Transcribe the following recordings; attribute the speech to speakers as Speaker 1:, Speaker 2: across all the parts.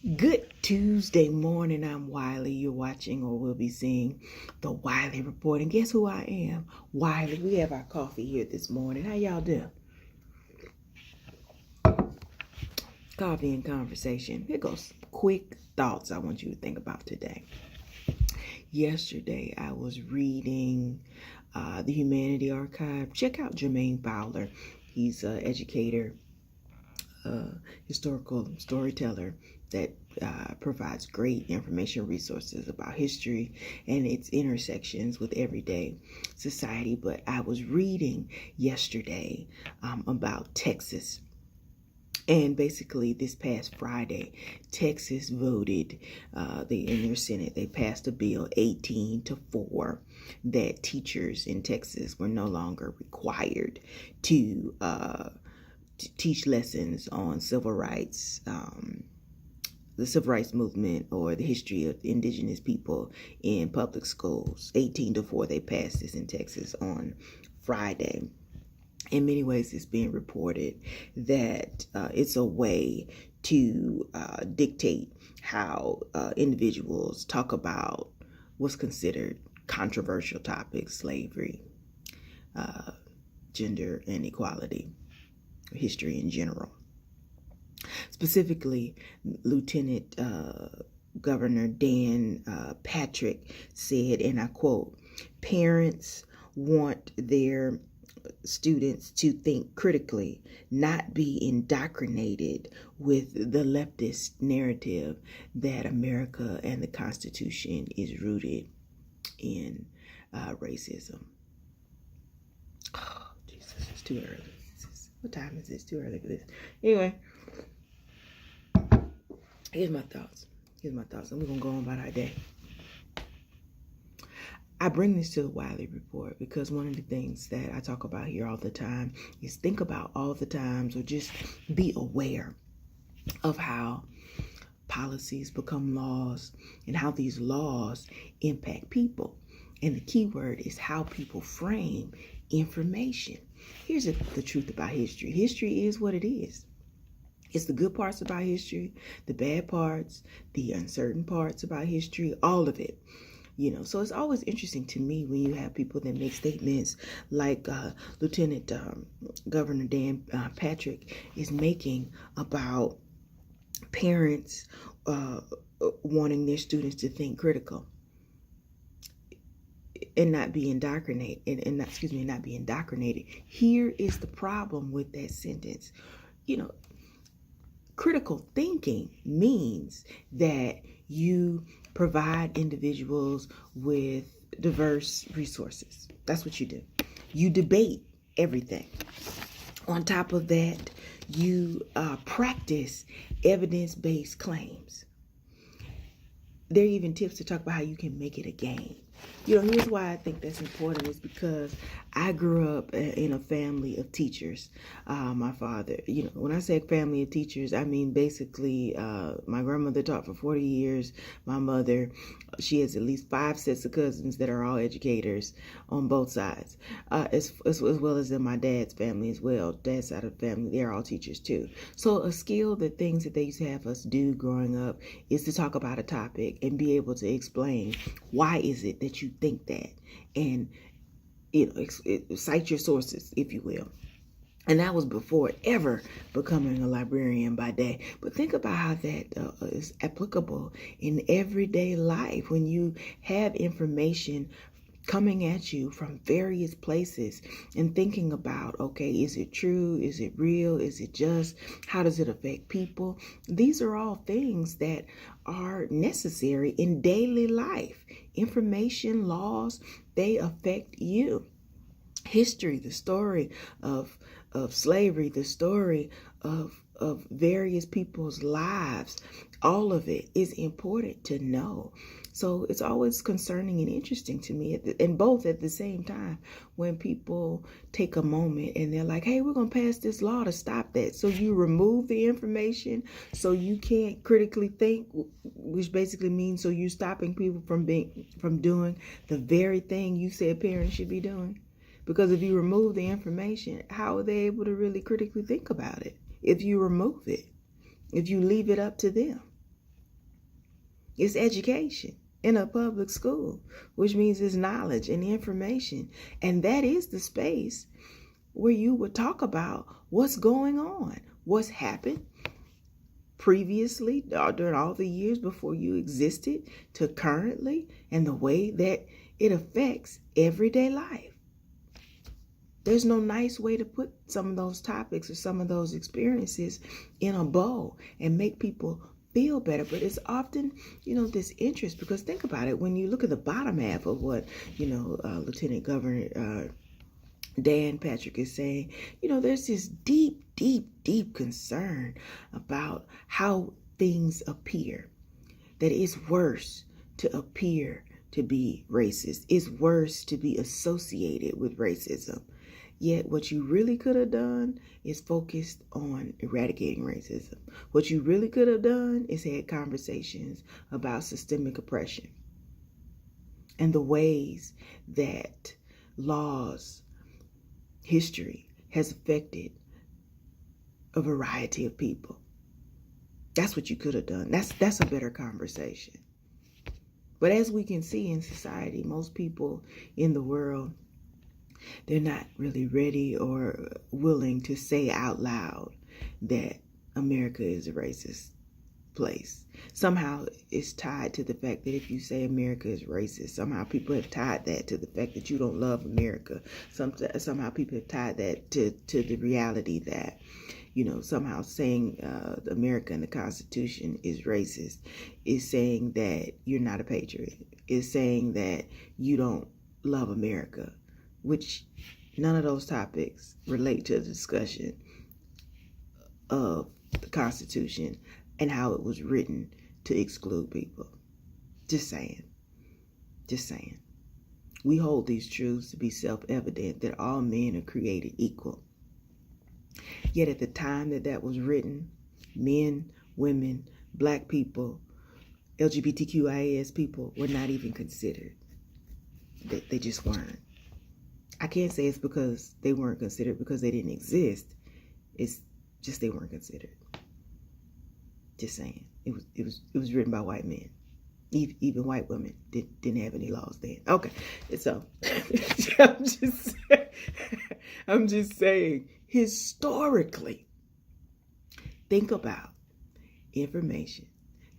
Speaker 1: Good Tuesday morning. I'm Wiley. You're watching or will be seeing the Wiley Report. And guess who I am? Wiley. We have our coffee here this morning. How y'all doing? Coffee and conversation. Here goes quick thoughts I want you to think about today. Yesterday, I was reading the Humanity Archive. Check out Jermaine Fowler. He's an educator, historical storyteller that provides great information resources about history and its intersections with everyday society. But I was reading yesterday about Texas. And basically, this past Friday, Texas voted, in their Senate, they passed a bill 18-4 that teachers in Texas were no longer required to teach lessons on civil rights, the civil rights movement, or the history of indigenous people in public schools. 18-4, they passed this in Texas on Friday. In many ways, it's being reported that it's a way to dictate how individuals talk about what's considered controversial topics: slavery, gender inequality, history in general. Specifically, Lieutenant Governor Dan Patrick said, and I quote, "Parents want their students to think critically, not be indoctrinated with the leftist narrative that America and the Constitution is rooted in racism." Oh, Jesus, it's too early. What time is this? Too early for this. Anyway, here's my thoughts. And we're going to go on about our day. I bring this to the Wiley Report because one of the things that I talk about here all the time is think about all the times, or just be aware of how policies become laws and how these laws impact people. And the key word is how people frame information. Here's the truth about history. History is what it is. It's the good parts about history, the bad parts, the uncertain parts about history, all of it. So it's always interesting to me when you have people that make statements like Lieutenant Governor Dan Patrick is making about parents wanting their students to think critical and not be indoctrinated, not be indoctrinated. Here is the problem with that sentence. Critical thinking means that you provide individuals with diverse resources. That's what you do. You debate everything. On top of that, you practice evidence-based claims. There are even tips to talk about how you can make it a game. Here's why I think that's important, is because I grew up in a family of teachers. My father, when I say family of teachers, I mean basically my grandmother taught for 40 years. My mother, she has at least 5 sets of cousins that are all educators on both sides, as well as in my dad's family as well. Dad's side of the family, they're all teachers too. So a skill, the things that they used to have us do growing up, is to talk about a topic and be able to explain why is it that you think that, and cite your sources, if you will. And that was before ever becoming a librarian by day. But think about how that is applicable in everyday life when you have information coming at you from various places and thinking about, okay, is it true? Is it real? Is it just? How does it affect people? These are all things that are necessary in daily life. Information, laws, they affect you. History, the story of slavery, the story of various people's lives, all of it is important to know. So it's always concerning and interesting to me, and both at the same time, when people take a moment and they're like, hey, we're going to pass this law to stop that. So you remove the information so you can't critically think, which basically means so you're stopping people from doing the very thing you said parents should be doing. Because if you remove the information, how are they able to really critically think about it? If you remove it, if you leave it up to them. It's education in a public school, which means it's knowledge and information. And that is the space where you would talk about what's going on, what's happened previously during all the years before you existed to currently, and the way that it affects everyday life. There's no nice way to put some of those topics or some of those experiences in a bow and make people feel better. But it's often, this interest, because think about it, when you look at the bottom half of what, Lieutenant Governor Dan Patrick is saying, there's this deep, deep, deep concern about how things appear, that it's worse to appear to be racist. It's worse to be associated with racism. Yet what you really could have done is focused on eradicating racism. What you really could have done is had conversations about systemic oppression and the ways that laws, history has affected a variety of people. That's what you could have done. That's a better conversation. But as we can see in society, most people in the world, they're not really ready or willing to say out loud that America is a racist place. Somehow it's tied to the fact that if you say America is racist, somehow people have tied that to the fact that you don't love America. Somehow people have tied that to the reality that, somehow saying America and the Constitution is racist is saying that you're not a patriot, is saying that you don't love America, which none of those topics relate to the discussion of the Constitution and how it was written to exclude people. Just saying. We hold these truths to be self-evident, that all men are created equal. Yet at the time that was written, men, women, black people, LGBTQIAS people were not even considered. They just weren't. I can't say it's because they weren't considered because they didn't exist. It's just they weren't considered. Just saying. It was written by white men. Even white women didn't have any laws then. Okay, so I'm just saying, historically, think about information.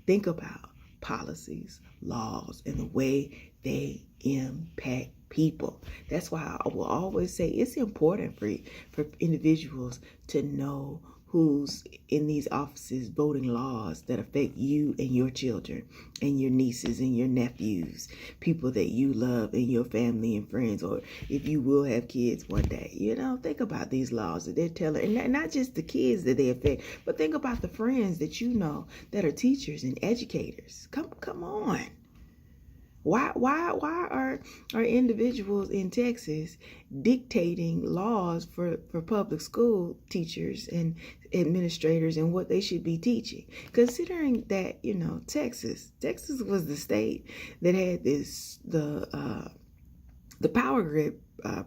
Speaker 1: Think about policies, laws, and the way they impact people. That's why I will always say it's important for individuals to know who's in these offices voting laws that affect you and your children and your nieces and your nephews, people that you love and your family and friends, or if you will have kids one day. Think about these laws that they're telling, and not just the kids that they affect, but think about the friends that you know that are teachers and educators. Come on. Why are individuals in Texas dictating laws for public school teachers and administrators and what they should be teaching? Considering that, Texas was the state that had the power grid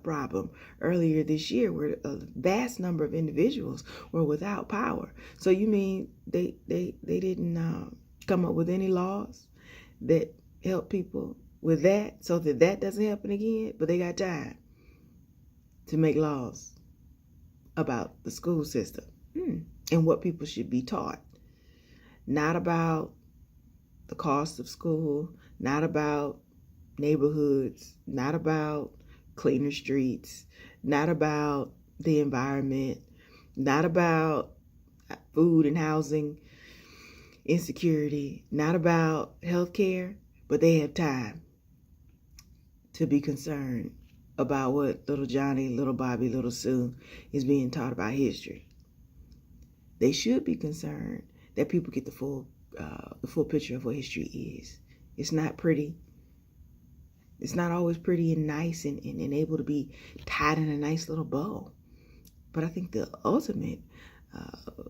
Speaker 1: problem earlier this year, where a vast number of individuals were without power. So you mean they didn't come up with any laws that help people with that, so that doesn't happen again? But they got time to make laws about the school system and what people should be taught. Not about the cost of school, not about neighborhoods, not about cleaner streets, not about the environment, not about food and housing insecurity, not about healthcare. But they have time to be concerned about what little Johnny, little Bobby, little Sue is being taught about history. They should be concerned that people get the full picture of what history is. It's not pretty. It's not always pretty and nice and able to be tied in a nice little bow. But I think the ultimate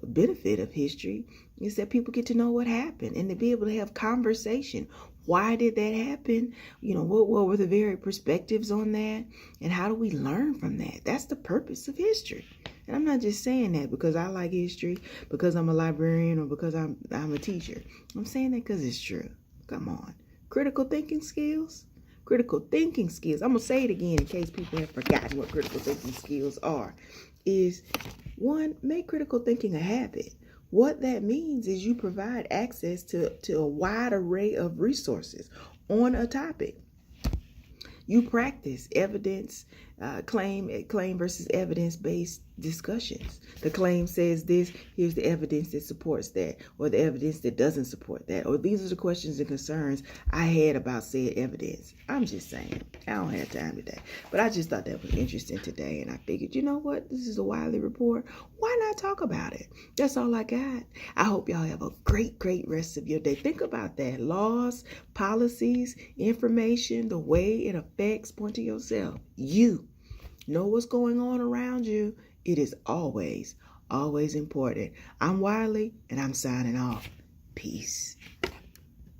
Speaker 1: benefit of history is that people get to know what happened and to be able to have conversation. Why did that happen? What were the very perspectives on that? And how do we learn from that? That's the purpose of history. And I'm not just saying that because I like history, because I'm a librarian, or because I'm a teacher. I'm saying that because it's true. Come on. Critical thinking skills? Critical thinking skills, I'm going to say it again in case people have forgotten what critical thinking skills are, is one, make critical thinking a habit. What that means is you provide access to a wide array of resources on a topic. You practice evidence, claim versus evidence-based discussions. The claim says this, here's the evidence that supports that, or the evidence that doesn't support that, or these are the questions and concerns I had about said evidence. I'm just saying, I don't have time today, but I just thought that was interesting today, and I figured, you know what, this is a Wiley Report. Why not talk about it? That's all I got. I hope y'all have a great rest of your day. Think about that. Laws, policies, information, the way it affects, point to yourself. You know what's going on around you. It is always important. I'm Wiley, and I'm signing off. Peace.